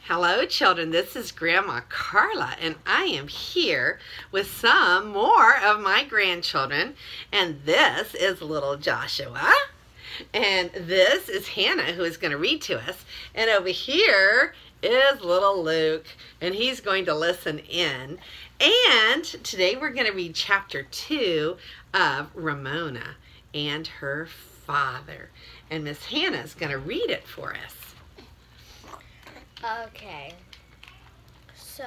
Hello, children. This is Grandma Carla, and I am here with some more of my grandchildren. And this is little Joshua, and this is Hannah, who is going to read to us. And over here is little Luke, and he's going to listen in. And today we're going to read chapter 2 of Ramona and her father. And Miss Hannah is going to read it for us. Okay, so,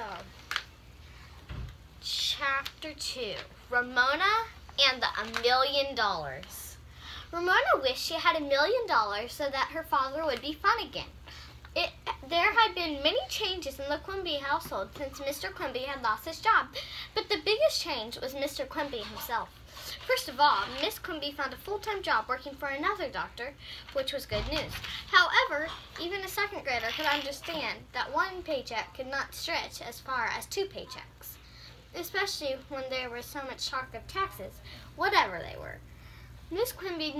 Chapter 2, Ramona and the $1 million. Ramona wished she had $1 million so that her father would be fun again. There had been many changes in the Quimby household since Mr. Quimby had lost his job, but the biggest change was Mr. Quimby himself. First of all, Miss Quimby found a full-time job working for another doctor, which was good news. However, even a second grader could understand that one paycheck could not stretch as far as 2 paychecks, especially when there was so much talk of taxes, whatever they were. Miss Quimby's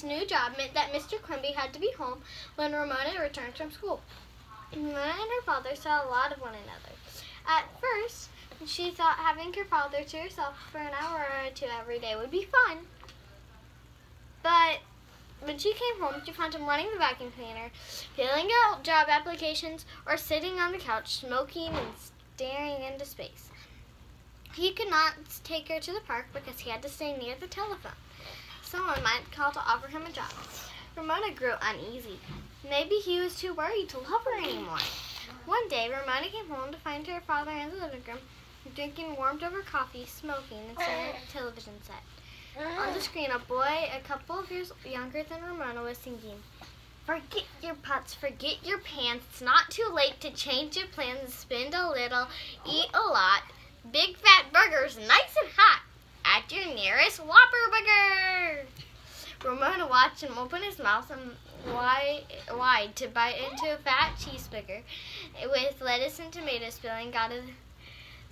new job meant that Mr. Quimby had to be home when Ramona returned from school. Ramona and her father saw a lot of one another. At first, she thought having her father to herself for an hour or 2 every day would be fun. But when she came home, she found him running the vacuum cleaner, filling out job applications, or sitting on the couch smoking and staring into space. He could not take her to the park because he had to stay near the telephone. Someone might call to offer him a job. Ramona grew uneasy. Maybe he was too worried to love her anymore. One day, Ramona came home to find her father in the living room, drinking warmed-over coffee, smoking, and staring at the television set. On the screen, a boy a couple of years younger than Ramona was singing, "Forget your pots, forget your pants. It's not too late to change your plans. Spend a little, eat a lot. Big fat burgers, nice and hot, at your nearest Whopper burger." Ramona watched him open his mouth and wide to bite into a fat cheeseburger with lettuce and tomatoes spilling out of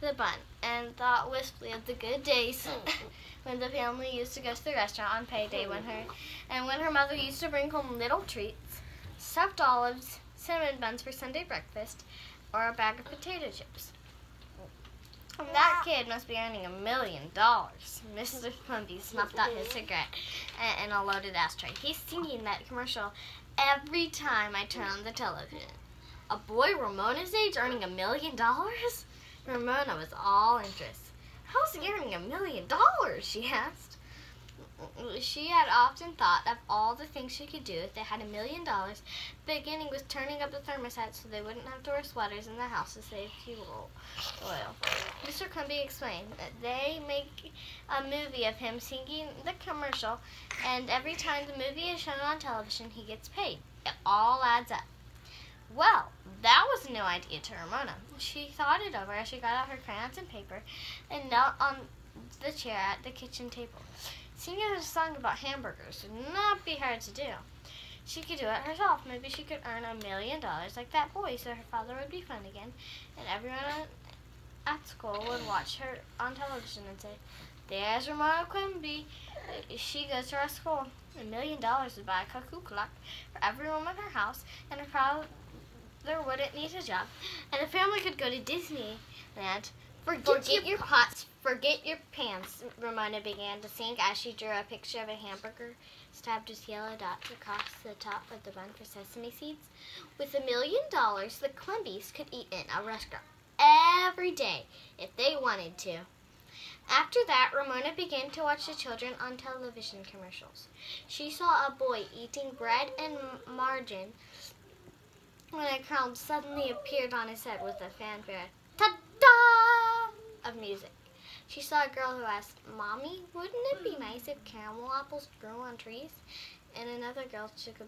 the bun, and thought wistfully of the good days when the family used to go to the restaurant on payday when her mother used to bring home little treats, stuffed olives, cinnamon buns for Sunday breakfast, or a bag of potato chips. That kid must be earning $1 million. Mr. Quimby snuffed out his cigarette in a loaded ashtray. He's singing that commercial every time I turn on the television. A boy Ramona's age earning $1 million? Ramona was all interest. "How's he earning $1 million?" she asked. She had often thought of all the things she could do if they had $1 million, beginning with turning up the thermostat so they wouldn't have to wear sweaters in the house to save fuel oil. Mr. Quimby explained that they make a movie of him singing the commercial, and every time the movie is shown on television, he gets paid. It all adds up. Well, that was a new idea to Ramona. She thought it over as she got out her crayons and paper and knelt on the chair at the kitchen table. Singing a song about hamburgers would not be hard to do. She could do it herself. Maybe she could earn $1 million like that boy, so her father would be fun again, and everyone at school would watch her on television and say, "There's Ramona Quimby. She goes to our school." $1 million would buy a cuckoo clock for every room in her house, and her father wouldn't need a job, and the family could go to Disneyland. Forget your pots, forget your pants, Ramona began to sing as she drew a picture of a hamburger stabbed with yellow dots across the top of the bun for sesame seeds. With $1 million, the Quimbys could eat in a restaurant every day if they wanted to. After that, Ramona began to watch the children on television commercials. She saw a boy eating bread and margarine when a crown suddenly appeared on his head with a fanfare ta-da of music. She saw a girl who asked, "Mommy, wouldn't it be nice if caramel apples grew on trees?" And another girl took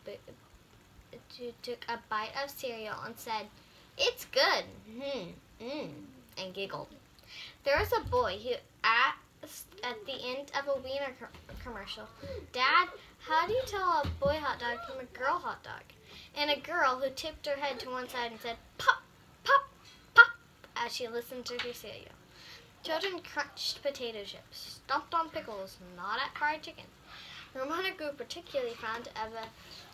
a bite of cereal and said, "It's good, and giggled. There was a boy who asked at the end of a wiener commercial, "Dad, how do you tell a boy hot dog from a girl hot dog?" And a girl who tipped her head to one side and said, "Pop, pop, pop," as she listened to her cereal. Children crunched potato chips, stomped on pickles, gnawed at fried chicken. Ramona grew particularly fond of a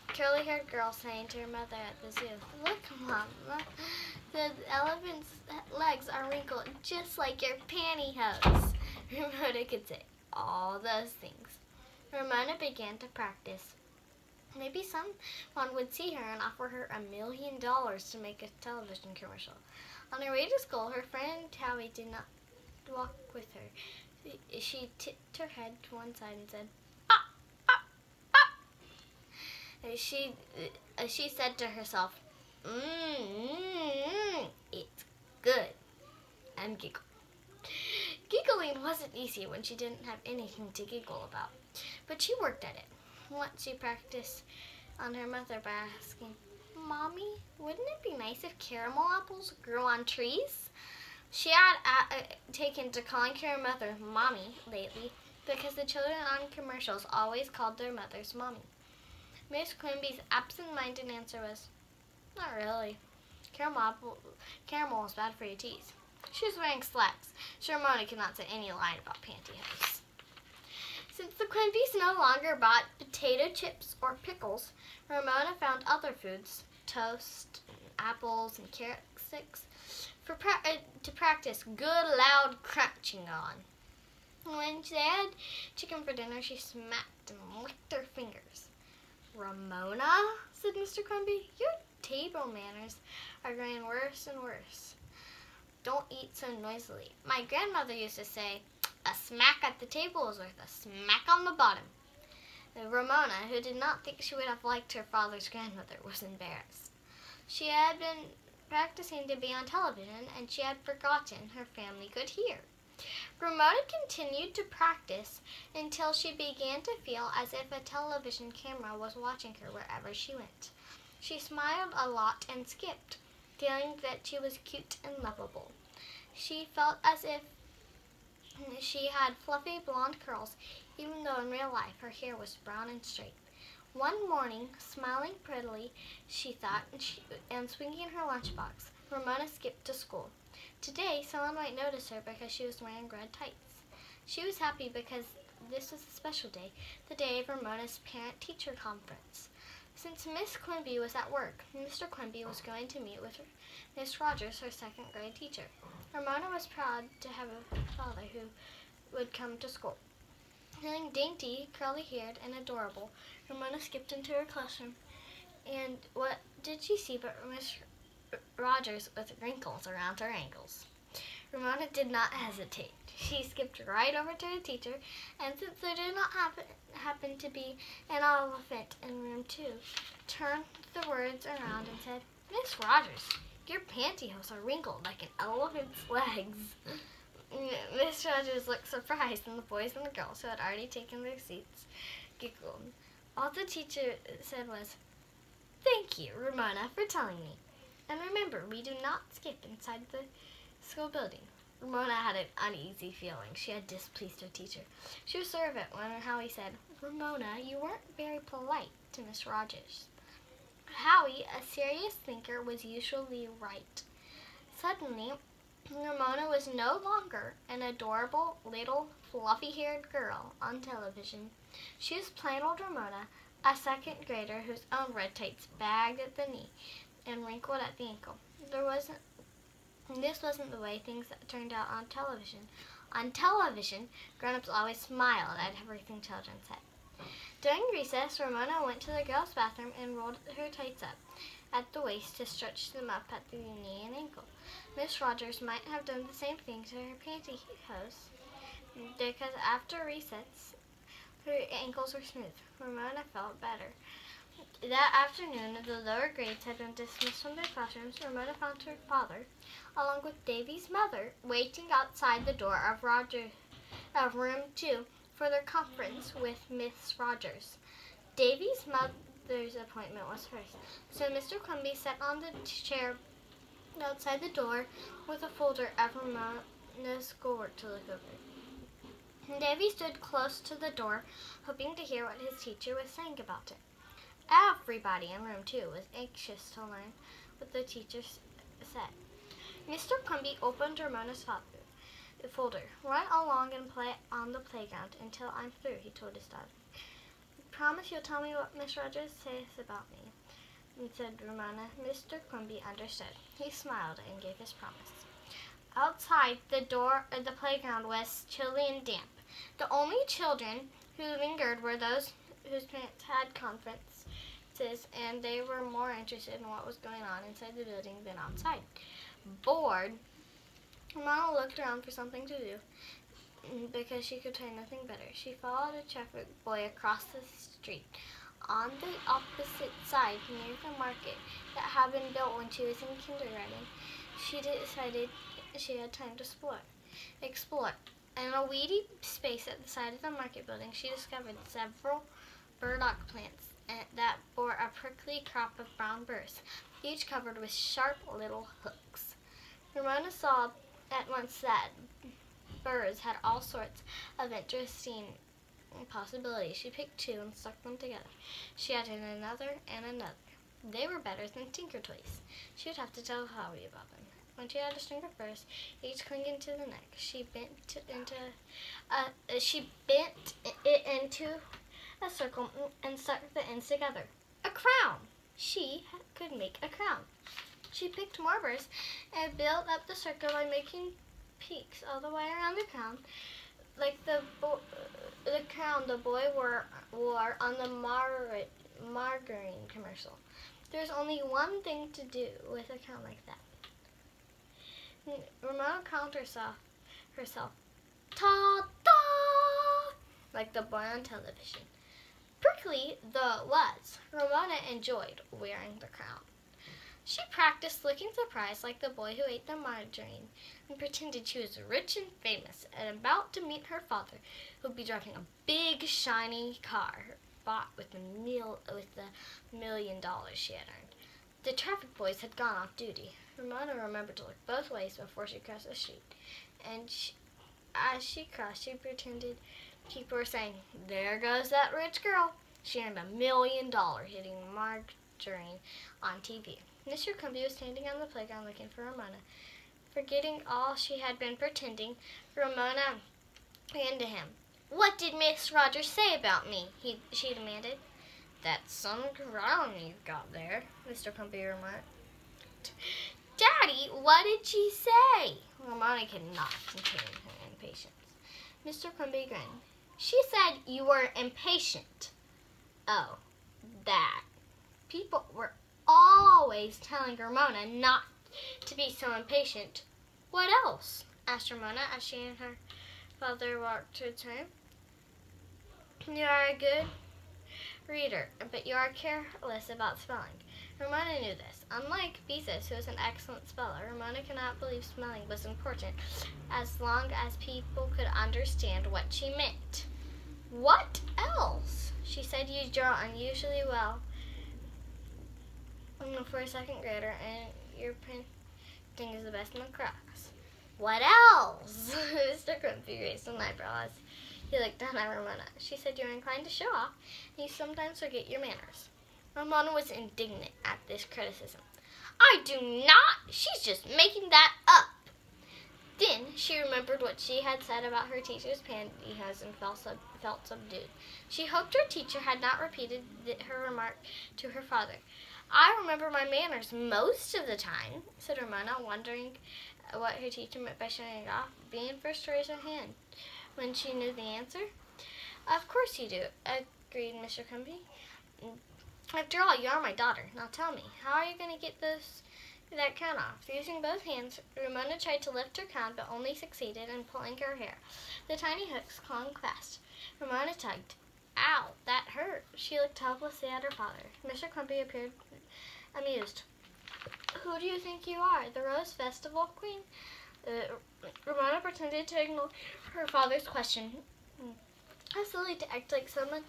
curly-haired girl saying to her mother at the zoo, "Look, Mama, the elephant's legs are wrinkled just like your pantyhose." Ramona could say all those things. Ramona began to practice. Maybe someone would see her and offer her $1 million to make a television commercial. On her way to school, her friend Howie did not walk with her. She tipped her head to one side and said, "Ah, ah, ah." She said to herself, "It's good," and giggled. Giggling wasn't easy when she didn't have anything to giggle about, but she worked at it. Once she practiced on her mother by asking, "Mommy, wouldn't it be nice if caramel apples grew on trees?" She had taken to calling her mother Mommy lately because the children on commercials always called their mothers Mommy. Miss Quimby's absent-minded answer was, "Not really. Caramel is bad for your teeth." She was wearing slacks, so Ramona could not say any lie about pantyhose. Since the Quimbys no longer bought potato chips or pickles, Ramona found other foods, toast, apples, and carrot sticks, to practice good loud crunching on. When they had chicken for dinner, she smacked and licked her fingers. "Ramona," said Mr. Quimby, "your table manners are growing worse and worse. Don't eat so noisily. My grandmother used to say, 'A smack at the table is worth a smack on the bottom.'" Ramona, who did not think she would have liked her father's grandmother, was embarrassed. She had been practicing to be on television, and she had forgotten her family could hear. Ramona continued to practice until she began to feel as if a television camera was watching her wherever she went. She smiled a lot and skipped, feeling that she was cute and lovable. She felt as if she had fluffy blonde curls, even though in real life her hair was brown and straight. One morning, smiling prettily, she thought, and swinging her lunchbox, Ramona skipped to school. Today, someone might notice her because she was wearing red tights. She was happy because this was a special day, the day of Ramona's parent-teacher conference. Since Miss Quimby was at work, Mr. Quimby was going to meet with Miss Rogers, her second-grade teacher. Ramona was proud to have a father who would come to school. Feeling dainty, curly-haired, and adorable, Ramona skipped into her classroom. And what did she see but Miss Rogers with wrinkles around her ankles? Ramona did not hesitate. She skipped right over to her teacher, and since there did not happen to be an elephant in room 2, turned the words around and said, "Miss Rogers, your pantyhose are wrinkled like an elephant's legs." Miss Rogers looked surprised, and the boys and the girls, who had already taken their seats, giggled. All the teacher said was, "Thank you, Ramona, for telling me. And remember, we do not skip inside the school building." Ramona had an uneasy feeling. She had displeased her teacher. She was sure of it when Howie said, "Ramona, you weren't very polite to Miss Rogers." Howie, a serious thinker, was usually right. Suddenly, Ramona was no longer an adorable, little, fluffy-haired girl on television. She was plain old Ramona, a second grader whose own red tights bagged at the knee and wrinkled at the ankle. This wasn't the way things turned out on television. On television, grown-ups always smiled at everything children said. During recess, Ramona went to the girls' bathroom and rolled her tights up at the waist to stretch them up at the knee and ankle. Miss Rogers might have done the same thing to her pantyhose, because after recess, her ankles were smooth. Ramona felt better. That afternoon, the lower grades had been dismissed from their classrooms. Ramona found her father, along with Davy's mother, waiting outside the door of room 2 for their conference with Miss Rogers. Davy's mother's appointment was first, so Mr. Quimby sat on the chair outside the door with a folder of Ramona's schoolwork to look over. Davy stood close to the door, hoping to hear what his teacher was saying about it. Everybody in room 2 was anxious to learn what the teacher said. Mr. Quimby opened Ramona's folder. "Run along and play on the playground until I'm through," he told his daughter. promise you'll tell me what Miss Rogers says about me," said Ramona. Mr. Quimby understood. He smiled and gave his promise. Outside the door of the playground was chilly and damp. The only children who lingered were those whose parents had conferences, and they were more interested in what was going on inside the building than outside. Bored, Ramona looked around for something to do because she could find nothing better. She followed a traffic boy across the street. On the opposite side, near the market that had been built when she was in kindergarten, she decided she had time to explore. In a weedy space at the side of the market building, she discovered several burdock plants that bore a prickly crop of brown burrs, each covered with sharp little hooks. Ramona saw at once that burrs had all sorts of interesting possibilities. She picked two and stuck them together. She added another and another. They were better than tinker toys. She would have to tell Howie about them. When she had a string of burrs, each clinging to the neck, she bent it into a circle and stuck the ends together. A crown! She could make a crown. She picked more burrs and built up the circle by making peaks all the way around the crown, like the crown the boy wore on the margarine commercial. There's only one thing to do with a crown like that. Ramona crowned herself, ta-da, like the boy on television. Prickly though it was, Ramona enjoyed wearing the crown. She practiced looking surprised like the boy who ate the margarine and pretended she was rich and famous and about to meet her father, who would be driving a big, shiny car bought with the $1 million she had earned. The traffic boys had gone off duty. Ramona remembered to look both ways before she crossed the street, and as she crossed, she pretended people were saying, "There goes that rich girl. She earned $1 million hitting margarine on TV." Mr. Quimby was standing on the playground looking for Ramona. Forgetting all she had been pretending, Ramona ran to him. "What did Miss Rogers say about me?" she demanded. "That's some crown you've got there," Mr. Quimby remarked. "Daddy, what did she say?" Ramona could not contain her impatience. Mr. Quimby grinned. "She said you were impatient." "Oh, that." People were always telling Ramona not to be so impatient. "What else?" asked Ramona as she and her father walked towards her. "You are a good reader, but you are careless about spelling." Ramona knew this. Unlike Beezus, who was an excellent speller, Ramona could not believe spelling was important as long as people could understand what she meant. "What else?" she said. "You draw unusually well for a second grader, and your painting is the best in the class." "What else?" Mr. Quimby raised an eyebrow as he looked down at Ramona. She said, "You're inclined to show off, and you sometimes forget your manners." Ramona was indignant at this criticism. "I do not! She's just making that up." Then she remembered what she had said about her teacher's pantyhose and felt subdued. She hoped her teacher had not repeated her remark to her father. "I remember my manners most of the time," said Ramona, wondering what her teacher meant by showing off, being first to raise her hand when she knew the answer. "Of course you do," agreed Mr. Quimby. "After all, you are my daughter. Now tell me, how are you going to get that crown off?" Using both hands, Ramona tried to lift her crown, but only succeeded in pulling her hair. The tiny hooks clung fast. Ramona tugged. "Ow, that hurt." She looked helplessly at her father. Mr. Quimby appeared amused. "Who do you think you are, the Rose Festival Queen?" Ramona pretended to ignore her father's question. How silly to act like someone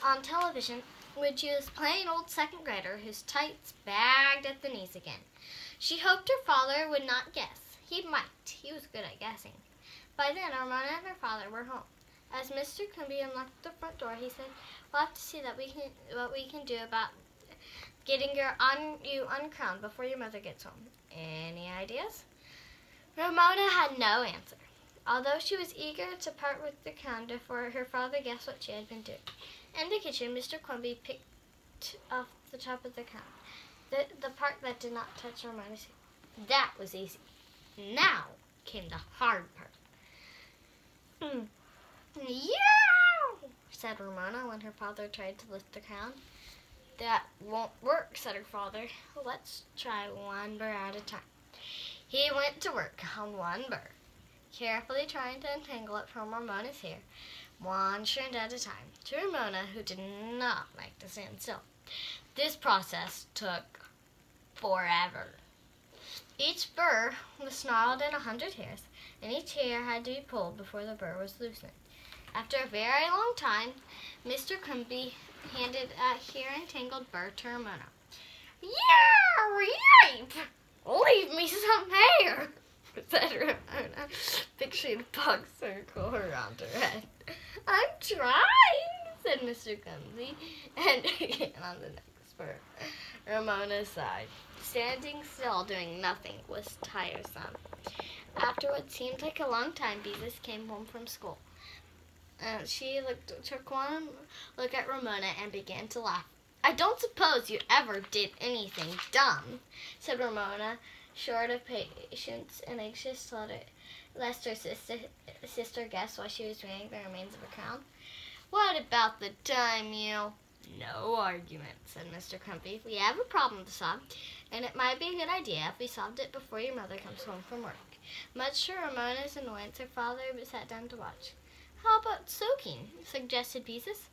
on television would choose a plain old second grader whose tights bagged at the knees again. She hoped her father would not guess. He might. He was good at guessing. By then, Ramona and her father were home. As Mr. Quimby unlocked the front door, he said, "We'll have to see what we can do about getting you uncrowned before your mother gets home. Any ideas?" Ramona had no answer. although she was eager to part with the crown before her father guessed what she had been doing. In the kitchen, Mr. Quimby picked off the top of the crown, the part that did not touch Ramona's hair. That was easy. Now came the hard part. Yeah, said Ramona when her father tried to lift the crown. That won't work, said her father. Let's try one burr at a time. He went to work on one burr, carefully trying to untangle it from Ramona's hair, one strand at a time, to Ramona, who did not like to stand still. This process took forever. Each burr was snarled in 100 hairs, and each hair had to be pulled before the burr was loosened. After a very long time, Mr. Quimby handed a hair-entangled burr to Ramona. Yipe! Leave me some hair, said Ramona, picturing a bug circle around her head. I'm trying, said Mr. Quimby, and began on the next burr. Ramona sighed. Standing still, doing nothing, was tiresome. After what seemed like a long time, Beezus came home from school. She took one look at Ramona and began to laugh. I don't suppose you ever did anything dumb, said Ramona, short of patience and anxious lest her sister guessed why she was wearing the remains of a crown. What about the time you... No argument, said Mr. Quimby. We have a problem to solve, and it might be a good idea if we solved it before your mother comes home from work. Much to Ramona's annoyance, her father sat down to watch. How about soaking? Suggested Beezus.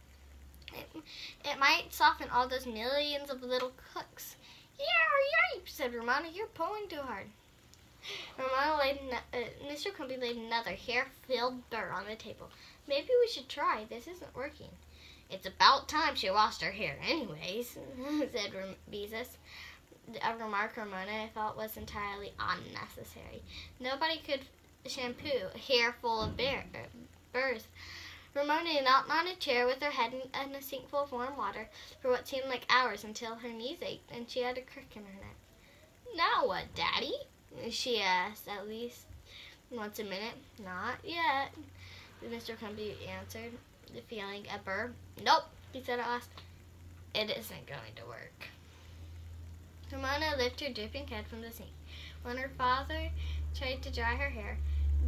It might soften all those millions of little cooks. Yeah, said Ramona. You're pulling too hard. Mr. Quimby laid another hair-filled burr on the table. Maybe we should try. This isn't working. It's about time she washed her hair anyways, said Beezus. A remark Ramona felt was entirely unnecessary. Nobody could shampoo a hair full of burrs. Ramona knelt on a chair with her head in a sink full of warm water for what seemed like hours until her knees ached and she had a crick in her neck. Now what, Daddy? She asked, at least once a minute. Not yet, Mr. Quimby answered, feeling a burr. Nope, he said at last. It isn't going to work. Ramona lifted her dripping head from the sink. When her father tried to dry her hair,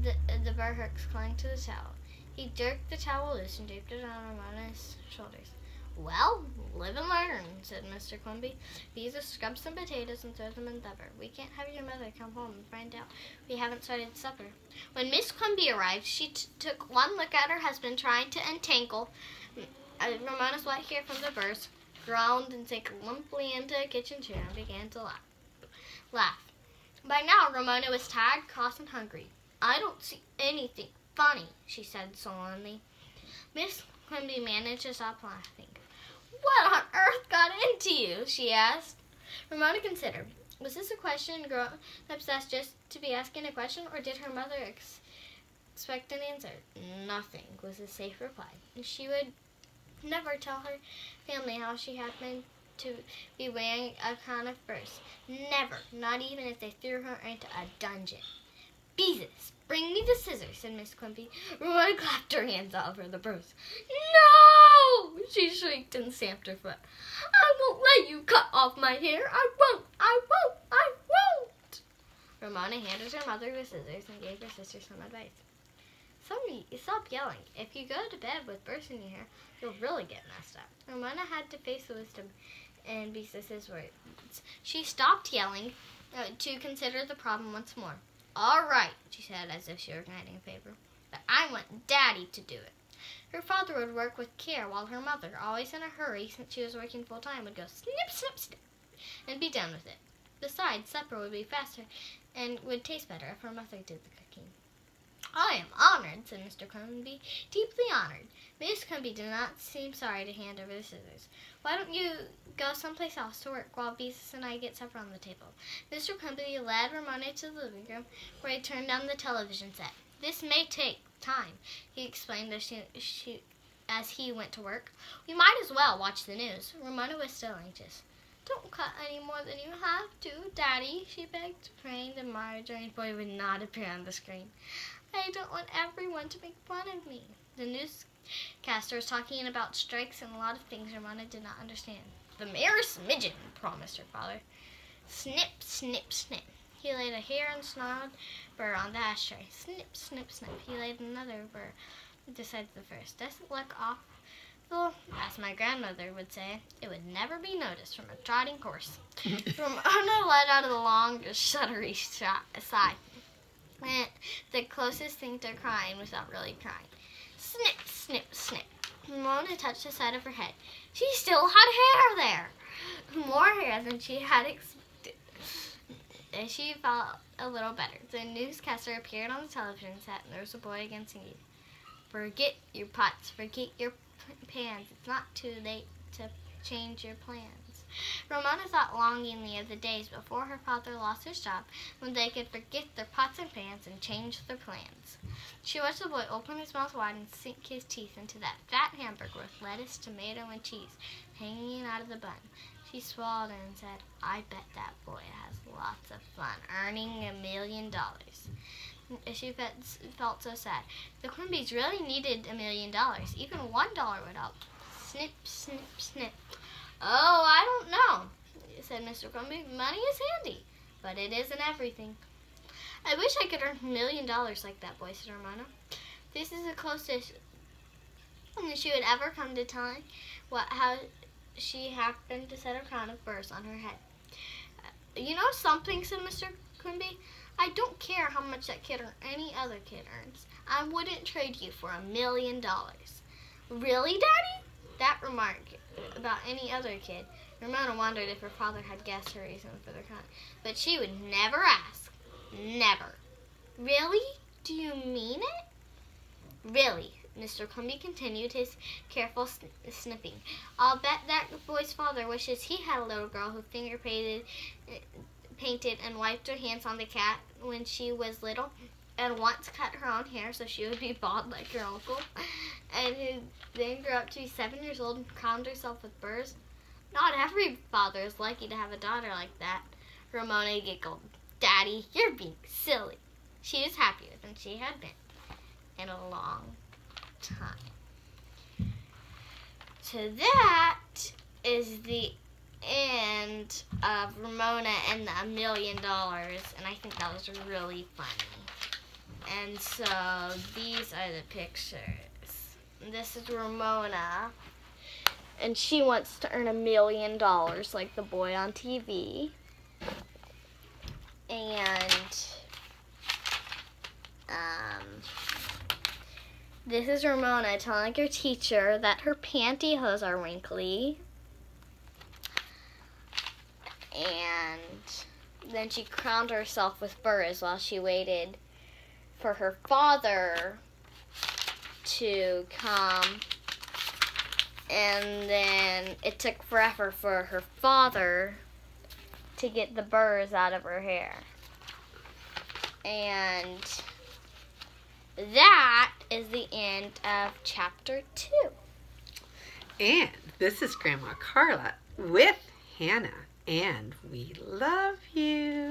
the burr hooks clung to the towel. He jerked the towel loose and draped it on Ramona's shoulders. Well, live and learn, said Mr. Quimby. Beezus scrubbed some potatoes and threw them in the burr. We can't have your mother come home and find out we haven't started supper. When Miss Quimby arrived, she took one look at her husband trying to untangle Ramona's wet hair from the burrs, groaned and sank limply into a kitchen chair and began to laugh. By now, Ramona was tired, cross, and hungry. I don't see anything funny, she said sullenly. Miss Quimby managed to stop laughing. What on earth got into you? She asked. Ramona considered. Was this a question grown-ups asked just to be asking a question, or did her mother expect an answer? Nothing was a safe reply. She would never tell her family how she happened to be wearing a crown of burrs. Never, not even if they threw her into a dungeon. Beezus, bring me the scissors, said Miss Quimby. Ramona clapped her hands all over the burrs. No! She shrieked and stamped her foot. I won't let you cut off my hair. I won't! Ramona handed her mother the scissors and gave her sister some advice. Stop yelling. If you go to bed with burrs in your hair, you'll really get messed up. Ramona had to face the wisdom in Beezus's words. She stopped yelling to consider the problem once more. All right, she said as if she were writing a paper, but I want Daddy to do it. Her father would work with care while her mother, always in a hurry since she was working full-time, would go snip, snip, snip, and be done with it. Besides, supper would be faster and would taste better if her mother did the cooking. I am honored, said Mr. Quimby, deeply honored. Miss Quimby did not seem sorry to hand over the scissors. Why don't you go someplace else to work while Beezus and I get supper on the table? Mr. Quimby led Ramona to the living room, where he turned on the television set. This may take time, he explained as he went to work. We might as well watch the news. Ramona was still anxious. Don't cut any more than you have to, Daddy, she begged, praying the margarine boy would not appear on the screen. I don't want everyone to make fun of me. The newscaster was talking about strikes and a lot of things Ramona did not understand. The mayor's midget, promised her father. Snip, snip, snip. He laid a hair and snarled burr on the ashtray. Snip, snip, snip. He laid another burr beside the first. Does it look awful? As my grandmother would say, it would never be noticed from a trotting horse. Ramona let out a long, shuddery sigh. The closest thing to crying without really crying. Snip, snip, snip. Ramona touched the side of her head. She still had hair there. More hair than she had expected. And she felt a little better. The newscaster appeared on the television set, and there was a boy again singing. Forget your pots, forget your pans. It's not too late to change your plans. Ramona thought longingly of the days before her father lost his job, when they could forget their pots and pans and change their plans. She watched the boy open his mouth wide and sink his teeth into that fat hamburger with lettuce, tomato, and cheese hanging out of the bun. She swallowed and said, I bet that boy has lots of fun earning $1 million. She felt so sad. The Quimby's really needed $1 million. Even $1 would help. Snip, snip, snip. Oh, I don't know, said Mr. Quimby. Money is handy, but it isn't everything. I wish I could earn $1 million like that boy, said Ramona. This is the closest she would ever come to telling how she happened to set a crown of burrs on her head. You know something, said Mr. Quimby. I don't care how much that kid or any other kid earns. I wouldn't trade you for $1 million. Really, Daddy? That remark about any other kid, Ramona wondered if her father had guessed her reason for the crime. But she would never ask. Never. Really? Do you mean it? Really, Mr. Quimby continued his careful snipping. I'll bet that boy's father wishes he had a little girl who painted and wiped her hands on the cat when she was little, and once cut her own hair so she would be bald like her uncle, and who then grew up to be 7 years old and crowned herself with burrs. Not every father is lucky to have a daughter like that. Ramona giggled. Daddy, you're being silly. She was happier than she had been in a long time. So that is the end of Ramona and the $1 million, and I think that was really funny. And so these are the pictures. This is Ramona, and she wants to earn $1 million like the boy on TV. And this is Ramona telling her teacher that her pantyhose are wrinkly. And then she crowned herself with burrs while she waited for her father to come. And then it took forever for her father to get the burrs out of her hair. And that is the end of chapter 2. And this is Grandma Carla with Hannah, and we love you.